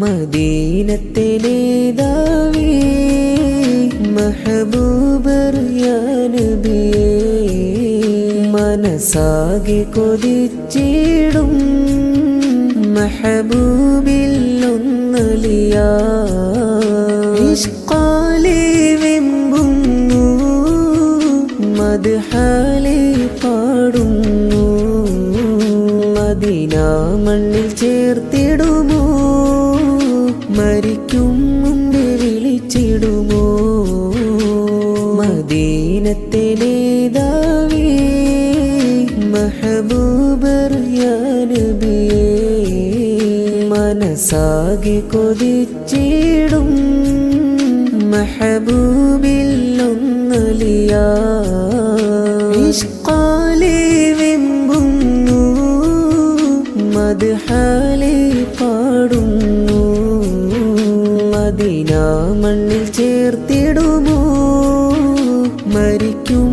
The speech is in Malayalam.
മദീനത്തെ നേതാവേ മെഹബൂബർ യാ നബിയേ മനസാകെ കൊതിച്ചിടും മെഹബൂബിൽ ഒന്നലിയാ ഇഷ്ഖാലി വെമ്പുന്നു മദ്ഹാലി പാടുന്നു മദീന മണ്ണിൽ ചേർത്തിടുമോ മരിക്കും മുമ്പേ വിളിച്ചിടുമോ മദീനത്തെ നേതാവേ മെഹബൂബർ യാ നബിയേ മനസാകെ കൊതിച്ചിടും മെഹബൂബിൽ ഒന്നലിയാ ഇഷ്ഖാലി വെമ്പുന്നു മദ്ഹാലി പാടുന്നു മദീന മണ്ണിൽ ചേർത്തിടുമോ മരിക്കും